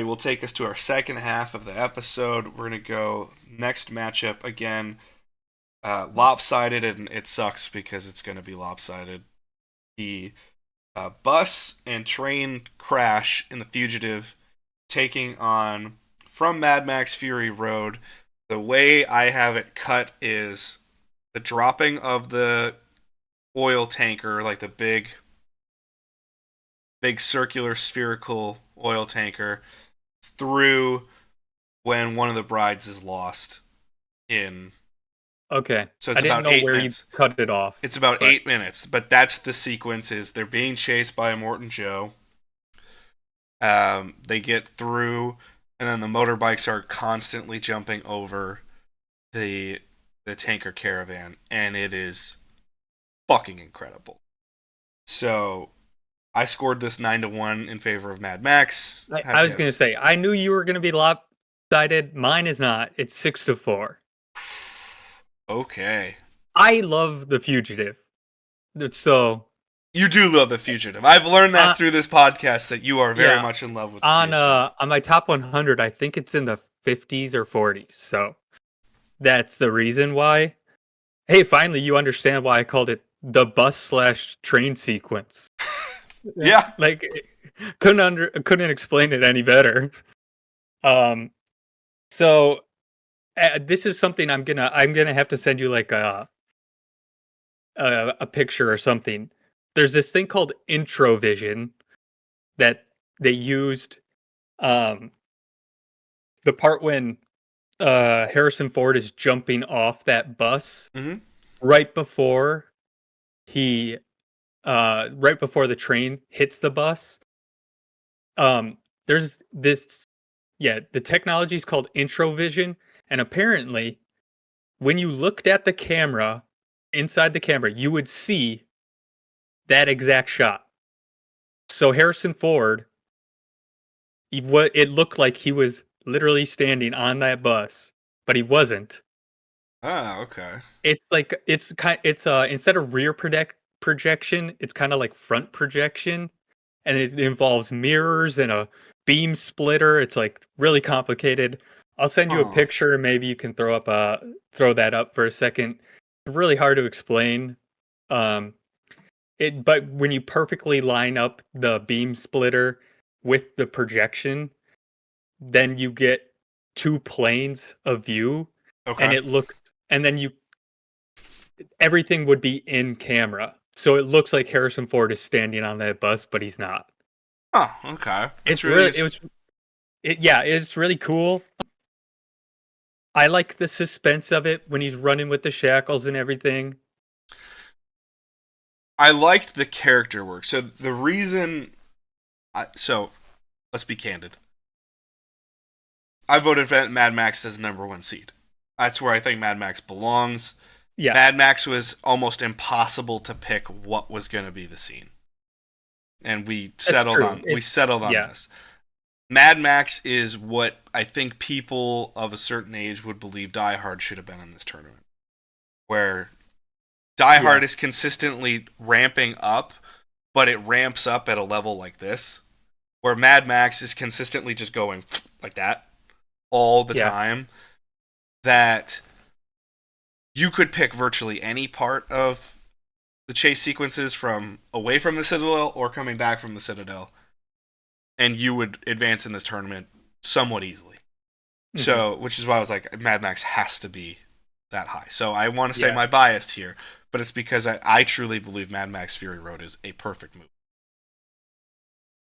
will take us to our second half of the episode. We're going to go next matchup again. Lopsided, and it sucks because it's going to be lopsided. The bus and train crash in the Fugitive, taking on from Mad Max Fury Road. The way I have it cut is the dropping of the oil tanker, like the big circular spherical oil tanker, through when one of the brides is lost in. Okay. So I it's didn't about know 8 where you minutes. cut it off. It's about But 8 minutes, but that's the sequence. Is they're being chased by Morton Joe. They get through, and then the motorbikes are constantly jumping over the tanker caravan, and it is fucking incredible. So I scored this 9-1 in favor of Mad Max. I was going to say, I knew you were going to be lopsided. Mine is not. It's 6-4. Okay. I love The Fugitive. So You do love The Fugitive. I've learned that through this podcast that you are very yeah, much in love with The Fugitive. on my top 100, I think it's in the 50s or 40s. So that's the reason why. Hey, finally, you understand why I called it the bus/train sequence. Yeah. Like, couldn't explain it any better. Um, so this is something I'm gonna have to send you like a picture or something. There's this thing called Introvision that they used. Um, the part when Harrison Ford is jumping off that bus Mm-hmm. right before he right before the train hits the bus. There's this, yeah, the technology is called Introvision, and apparently when you looked at the camera, inside the camera, you would see that exact shot. So Harrison Ford, it looked like he was literally standing on that bus, but he wasn't. Ah, okay. It's like it's instead of rear projection, it's kind of like front projection, and it involves mirrors and a beam splitter. It's like really complicated. I'll send you a Oh. picture, and maybe you can throw that up for a second. It's really hard to explain. Um, but when you perfectly line up the beam splitter with the projection, then you get two planes of view, and Okay. it looks, and then you everything would be in camera. So it looks like Harrison Ford is standing on that bus, but he's not. Oh, okay. That's It's really. really yeah, it's really cool. I like the suspense of it when he's running with the shackles and everything. I liked the character work. So the reason. So let's be candid. I voted for Mad Max as number one seed. That's where I think Mad Max belongs. Yeah, Mad Max was almost impossible to pick what was going to be the scene, and we that's settled true. on Yeah, this. Mad Max is what I think people of a certain age would believe Die Hard should have been in this tournament, where Die yeah, Hard is consistently ramping up, but it ramps up at a level like this, where Mad Max is consistently just going like that all the yeah. time. That you could pick virtually any part of the chase sequences from away from the Citadel or coming back from the Citadel, and you would advance in this tournament somewhat easily. Hmm. So, which is why I was like, Mad Max has to be that high. So I want to say Yeah. my biased here, but it's because I truly believe Mad Max Fury Road is a perfect movie.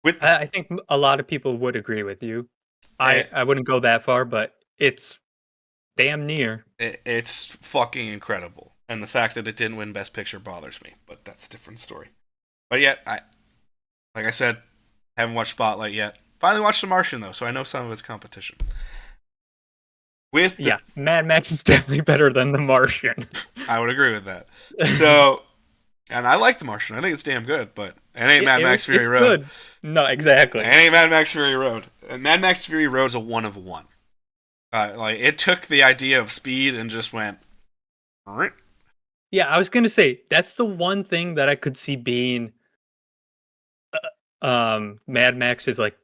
With the, I think a lot of people would agree with you. eh, I wouldn't go that far, but it's damn near. it's fucking incredible, and the fact that it didn't win Best Picture bothers me, but that's a different story. But yet, like I said, haven't watched Spotlight yet. Finally watched The Martian though, so I know some of its competition. With the, Yeah, Mad Max is definitely better than The Martian. I would agree with that. So, and I like The Martian. I think it's damn good, but it ain't Mad Max Fury It's Road. good. No, It exactly. ain't Mad Max Fury Road. And Mad Max Fury Road's a one of one. Like it took the idea of speed and just went. "Alright." Yeah, I was gonna say that's the one thing that I could see being Mad Max's like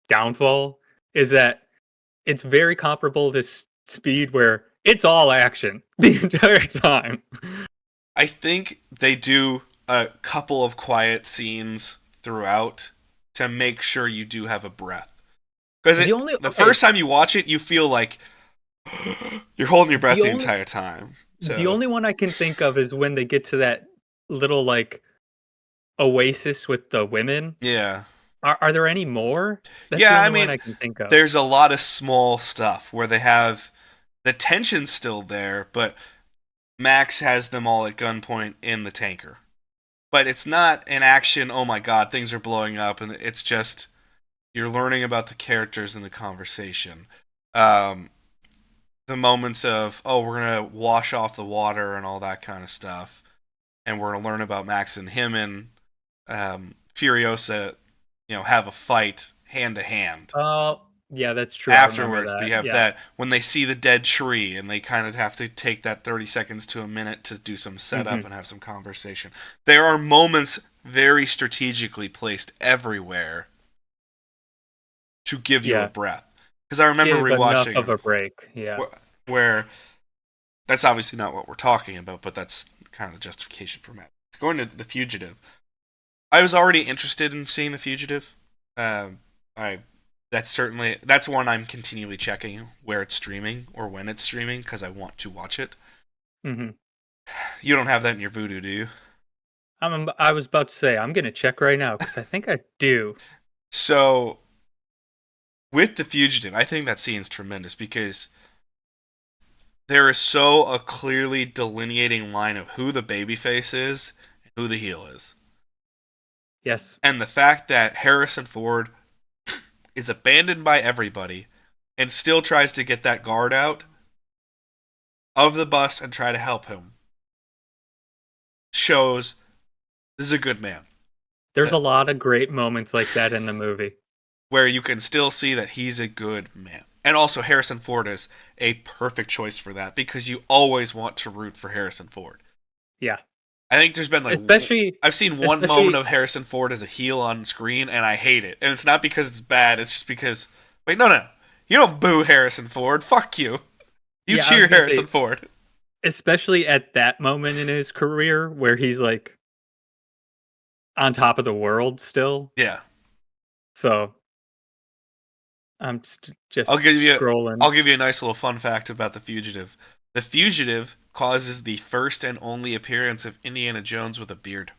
downfall is that it's very comparable to Speed, where it's all action the entire time. I think they do a couple of quiet scenes throughout to make sure you do have a breath. Because the first time you watch it, you feel like you're holding your breath the entire time. So. The only one I can think of is when they get to that little like oasis with the women. Yeah. Are there any more? That's yeah, the only one I can think of. There's a lot of small stuff where they have the tension's still there, but Max has them all at gunpoint in the tanker. But it's not an action, oh my god, things are blowing up, and it's just you're learning about the characters in the conversation. The moments of, oh, we're going to wash off the water and all that kind of stuff. And we're going to learn about Max and him and Furiosa, have a fight hand to hand. Yeah, that's true. Afterwards, we have that when they see the dead tree and they kind of have to take that 30 seconds to a minute to do some setup and have some conversation. There are moments very strategically placed everywhere to give you a breath. Because I remember rewatching enough of a break, where that's obviously not what we're talking about, but that's kind of the justification for Matt. Going to The Fugitive, I was already interested in seeing The Fugitive. That's one I'm continually checking where it's streaming or when it's streaming because I want to watch it. Mm-hmm. You don't have that in your Vudu, do you? I was about to say I'm gonna check right now because I think I do. So, with The Fugitive, I think that scene's tremendous because there is so a clearly delineating line of who the babyface is and who the heel is. Yes. And the fact that Harrison Ford is abandoned by everybody and still tries to get that guard out of the bus and try to help him shows this is a good man. There's a lot of great moments like that in the movie. Where you can still see that he's a good man. And also Harrison Ford is a perfect choice for that because you always want to root for Harrison Ford. Yeah. I think there's been I've seen one moment of Harrison Ford as a heel on screen and I hate it. And it's not because it's bad, it's just because no. You don't boo Harrison Ford. Fuck you. You cheer Harrison Ford. Especially at that moment in his career where he's like on top of the world still. Yeah. So I'm just scrolling. I'll give you a nice little fun fact about The Fugitive. The Fugitive causes the first and only appearance of Indiana Jones with a beard.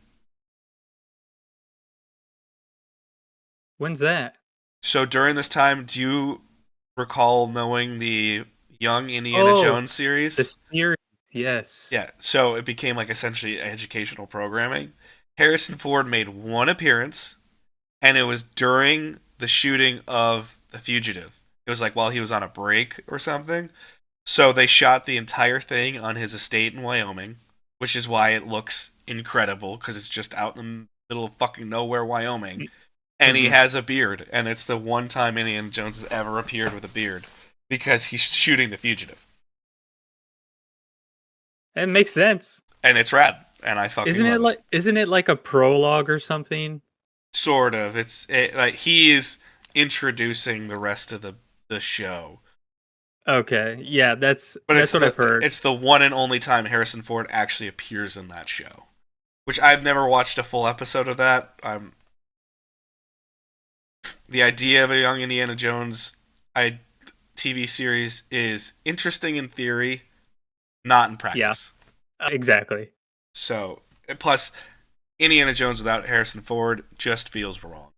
When's that? So during this time, do you recall knowing the Young Indiana Jones series? The series, yes. Yeah, so it became like essentially educational programming. Harrison Ford made one appearance, and it was during the shooting of The Fugitive. It was like while he was on a break or something. So they shot the entire thing on his estate in Wyoming, which is why it looks incredible, because it's just out in the middle of fucking nowhere, Wyoming. And he has a beard, and it's the one time Indiana Jones has ever appeared with a beard, because he's shooting The Fugitive. It makes sense. And it's rad, and I fucking love it. Isn't it like a prologue or something? Sort of. Like he is introducing the rest of the show. Okay, yeah, that's what I've heard. It's the one and only time Harrison Ford actually appears in that show, which I've never watched a full episode of that. The idea of a Young Indiana Jones TV series is interesting in theory, not in practice. Yeah, exactly. So, plus, Indiana Jones without Harrison Ford just feels wrong.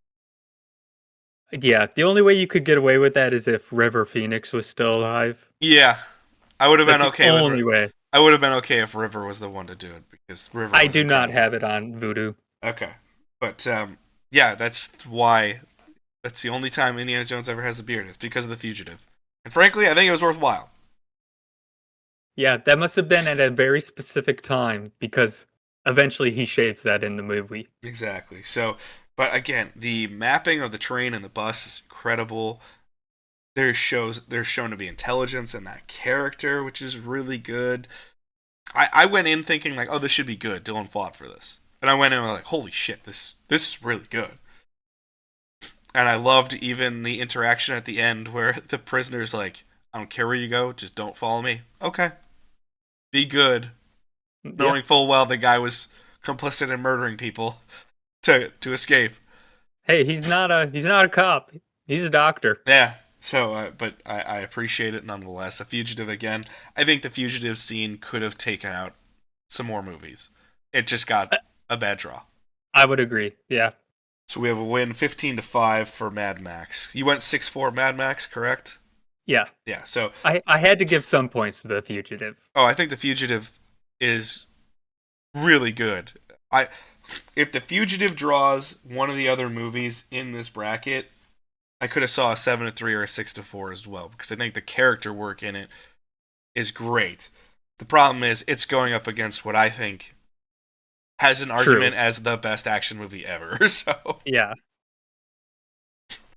Yeah, the only way you could get away with that is if River Phoenix was still alive. Yeah, I would have been okay. The only way. I would have been okay if River was the one to do it because River. I do not have it on Vudu. Okay, but yeah, that's why. That's the only time Indiana Jones ever has a beard. It's because of The Fugitive, and frankly, I think it was worthwhile. Yeah, that must have been at a very specific time because eventually he shaves that in the movie. Exactly. So. But again, the mapping of the train and the bus is incredible. There's shown to be intelligence in that character, which is really good. I went in thinking like, oh, this should be good. Dylan fought for this, and I went in like, holy shit, this is really good. And I loved even the interaction at the end where the prisoner's like, I don't care where you go, just don't follow me. Okay. Be good. Yeah. Knowing full well the guy was complicit in murdering people to escape. Hey, he's not a cop. He's a doctor. Yeah. So, but I appreciate it nonetheless. A Fugitive again. I think the Fugitive scene could have taken out some more movies. It just got a bad draw. I would agree. Yeah. So we have a win 15-5 for Mad Max. You went 6-4 Mad Max, correct? Yeah. Yeah. So, I had to give some points to the fugitive. I think the Fugitive is really good. I If the Fugitive draws one of the other movies in this bracket, I could have saw a 7-3 or a 6-4 as well because I think the character work in it is great. The problem is it's going up against what I think has an True. argument as the best action movie ever. So Yeah.